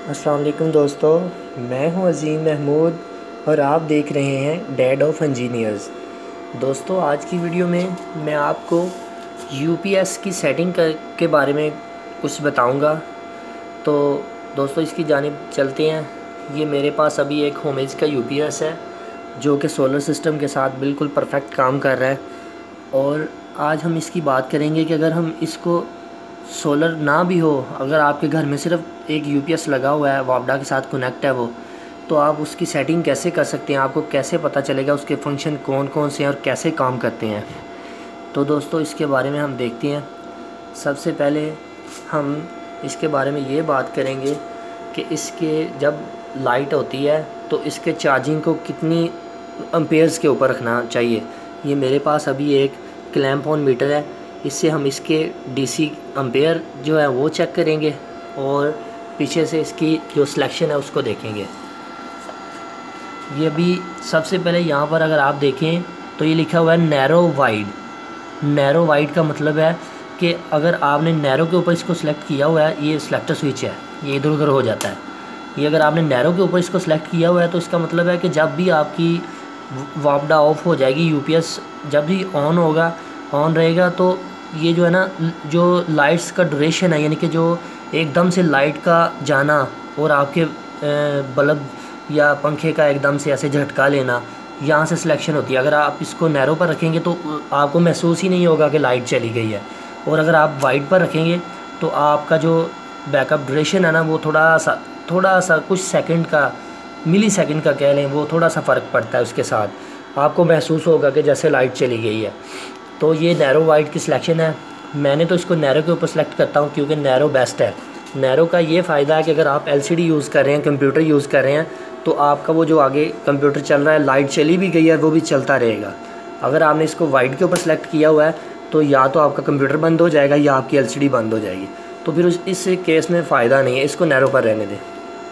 अस्सलाम वालेकुम दोस्तों, मैं हूं अज़ीम महमूद और आप देख रहे हैं डैड ऑफ इंजीनियर्स। दोस्तों, आज की वीडियो में मैं आपको यूपीएस की सेटिंग के बारे में कुछ बताऊंगा। तो दोस्तों, इसकी जानिब चलते हैं। ये मेरे पास अभी एक होमेज का यूपीएस है जो कि सोलर सिस्टम के साथ बिल्कुल परफेक्ट काम कर रहा है। और आज हम इसकी बात करेंगे कि अगर हम इसको सोलर ना भी हो, अगर आपके घर में सिर्फ एक यूपीएस लगा हुआ है, वापडा के साथ कनेक्ट है वो, तो आप उसकी सेटिंग कैसे कर सकते हैं, आपको कैसे पता चलेगा उसके फंक्शन कौन कौन से हैं और कैसे काम करते हैं। तो दोस्तों, इसके बारे में हम देखते हैं। सबसे पहले हम इसके बारे में ये बात करेंगे कि इसके जब लाइट होती है तो इसके चार्जिंग को कितनी एम्पेयर्स के ऊपर रखना चाहिए। ये मेरे पास अभी एक क्लैंप ऑन मीटर है, इससे हम इसके डीसी एम्पेयर जो है वो चेक करेंगे और पीछे से इसकी जो सिलेक्शन है उसको देखेंगे। ये अभी सबसे पहले यहाँ पर अगर आप देखें तो ये लिखा हुआ है नैरो वाइड। नैरो वाइड का मतलब है कि अगर आपने नैरो के ऊपर इसको सिलेक्ट किया हुआ है, ये सिलेक्टर स्विच है, ये इधर उधर हो जाता है। ये अगर आपने नैरो के ऊपर इसको सिलेक्ट किया हुआ है तो इसका मतलब है कि जब भी आपकी वापडा ऑफ हो जाएगी, यूपीएस जब भी ऑन होगा, ऑन रहेगा, तो ये जो है ना, जो लाइट्स का ड्यूरेशन है, यानी कि जो एकदम से लाइट का जाना और आपके बल्ब या पंखे का एकदम से ऐसे झटका लेना, यहाँ से सिलेक्शन होती है। अगर आप इसको नैरो पर रखेंगे तो आपको महसूस ही नहीं होगा कि लाइट चली गई है, और अगर आप वाइड पर रखेंगे तो आपका जो बैकअप ड्यूरेशन है ना, वो थोड़ा सा कुछ सेकंड का, मिली सेकंड का कह लें, वो थोड़ा सा फ़र्क पड़ता है। उसके साथ आपको महसूस होगा कि जैसे लाइट चली गई है। तो ये नैरो वाइड की सिलेक्शन है। मैंने तो इसको नैरो के ऊपर सेलेक्ट करता हूँ क्योंकि नैरो बेस्ट है। नैरो का ये फ़ायदा है कि अगर आप एलसीडी यूज़ कर रहे हैं, कंप्यूटर यूज़ कर रहे हैं, तो आपका वो जो आगे कंप्यूटर चल रहा है, लाइट चली भी गई है, वो भी चलता रहेगा। अगर आपने इसको वाइड के ऊपर सेलेक्ट किया हुआ है तो या तो आपका कंप्यूटर बंद हो जाएगा या आपकी एलसीडी बंद हो जाएगी, तो फिर इस केस में फ़ायदा नहीं है, इसको नैरो पर रहने दें।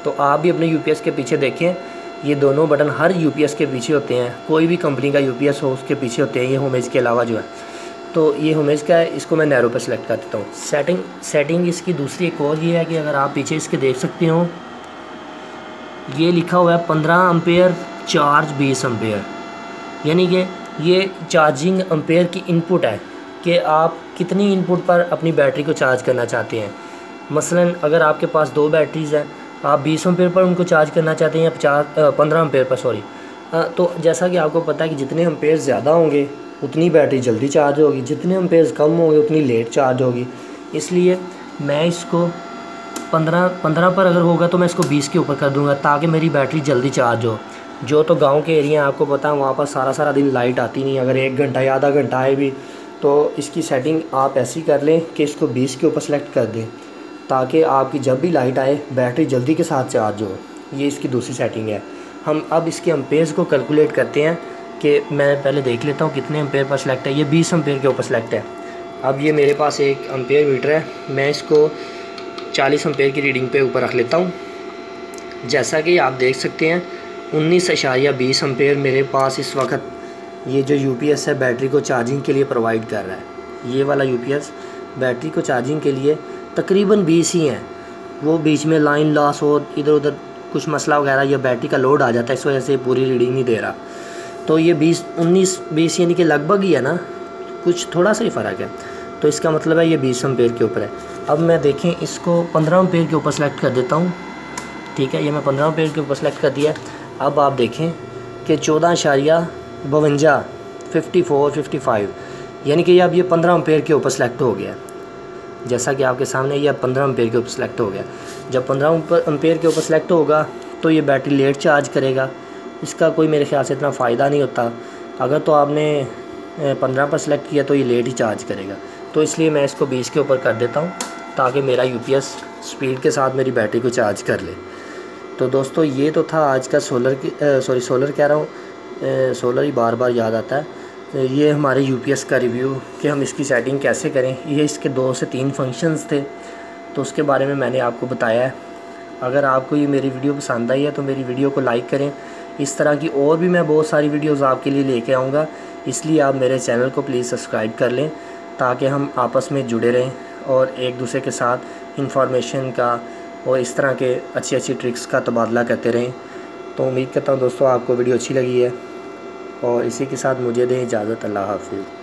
तो आप भी अपने यूपीएस के पीछे देखें, ये दोनों बटन हर यूपीएस के पीछे होते हैं, कोई भी कंपनी का यूपीएस हो उसके पीछे होते हैं, ये होमेज के अलावा जो है। तो ये होमेज का है, इसको मैं नैरो पर सिलेक्ट कर देता हूँ। सेटिंग इसकी दूसरी एक और ये है कि अगर आप पीछे इसके देख सकते हो, ये लिखा हुआ है 15 एम्पेयर चार्ज 20 एम्पेयर, यानी कि ये चार्जिंग एम्पेयर की इनपुट है कि आप कितनी इनपुट पर अपनी बैटरी को चार्ज करना चाहते हैं। मसलन अगर आपके पास 2 बैटरीज़ हैं, आप 20 एम्पेयर पर उनको चार्ज करना चाहते हैं या 15 एम्पेयर पर, सॉरी। तो जैसा कि आपको पता है कि जितने एम्पेयर ज़्यादा होंगे उतनी बैटरी जल्दी चार्ज होगी, जितने एम्पेयर कम होंगे उतनी लेट चार्ज होगी। इसलिए मैं इसको 15 पर अगर होगा तो मैं इसको 20 के ऊपर कर दूंगा ताकि मेरी बैटरी जल्दी चार्ज हो। जो तो गांव के एरिया आपको पता है, वहाँ पर सारा दिन लाइट आती नहीं, अगर 1 घंटा या आधा घंटा आए भी तो इसकी सेटिंग आप ऐसी कर लें कि इसको 20 के ऊपर सेलेक्ट कर दें ताकि आपकी जब भी लाइट आए बैटरी जल्दी के साथ चार्ज हो। ये इसकी दूसरी सेटिंग है। हम अब इसके एम्पेयर्स को कैलकुलेट करते हैं कि मैं पहले देख लेता हूँ कितने एम्पेयर पर सेलेक्ट है। ये 20 एम्पेयर के ऊपर सेलेक्ट है। अब ये मेरे पास एक एम्पेयर मीटर है, मैं इसको 40 एम्पेयर की रीडिंग पे ऊपर रख लेता हूँ। जैसा कि आप देख सकते हैं 19.20 एम्पेयर मेरे पास इस वक्त ये जो यूपीएस है बैटरी को चार्जिंग के लिए प्रोवाइड कर रहा है। ये वाला यूपीएस बैटरी को चार्जिंग के लिए तकरीबन 20 ही हैं। वो बीच में लाइन लॉस हो, इधर उधर कुछ मसला वगैरह या बैटरी का लोड आ जाता है, इस वजह से पूरी रीडिंग नहीं दे रहा। तो ये 19-20 यानी कि लगभग ही है ना, कुछ थोड़ा सा ही फ़र्क है। तो इसका मतलब है ये 20 एम्पेयर के ऊपर है। अब मैं देखें इसको 15 एम्पेयर के ऊपर सेलेक्ट कर देता हूँ। ठीक है, ये मैं 15 एम्पेयर के ऊपर सेलेक्ट कर दिया। अब आप देखें कि 14.52 54 यानी कि अब ये 15 एम्पेयर के ऊपर सेलेक्ट हो गया। जैसा कि आपके सामने ये 15 एम्पेयर के ऊपर सेलेक्ट हो गया। जब 15 एम्पेयर के ऊपर सेलेक्ट होगा तो ये बैटरी लेट चार्ज करेगा। इसका कोई मेरे ख्याल से इतना फ़ायदा नहीं होता। अगर तो आपने 15 पर सेलेक्ट किया तो ये लेट ही चार्ज करेगा। तो इसलिए मैं इसको 20 के ऊपर कर देता हूँ ताकि मेरा यूपीएस स्पीड के साथ मेरी बैटरी को चार्ज कर ले। तो दोस्तों, ये तो था आज का सोलर कह रहा हूँ, सोलर ही बार बार याद आता है। ये हमारे यूपीएस का रिव्यू कि हम इसकी सेटिंग कैसे करें। ये इसके 2 से 3 फंक्शंस थे, तो उसके बारे में मैंने आपको बताया है। अगर आपको ये मेरी वीडियो पसंद आई है तो मेरी वीडियो को लाइक करें। इस तरह की और भी मैं बहुत सारी वीडियोस आपके लिए लेके आऊँगा, इसलिए आप मेरे चैनल को प्लीज़ सब्सक्राइब कर लें ताकि हम आपस में जुड़े रहें और एक दूसरे के साथ इंफॉर्मेशन का और इस तरह के अच्छी अच्छी ट्रिक्स का तबादला करते रहें। तो उम्मीद करता हूँ दोस्तों आपको वीडियो अच्छी लगी है, और इसी के साथ मुझे दें इजाज़त। अल्लाह हाफ़िज़।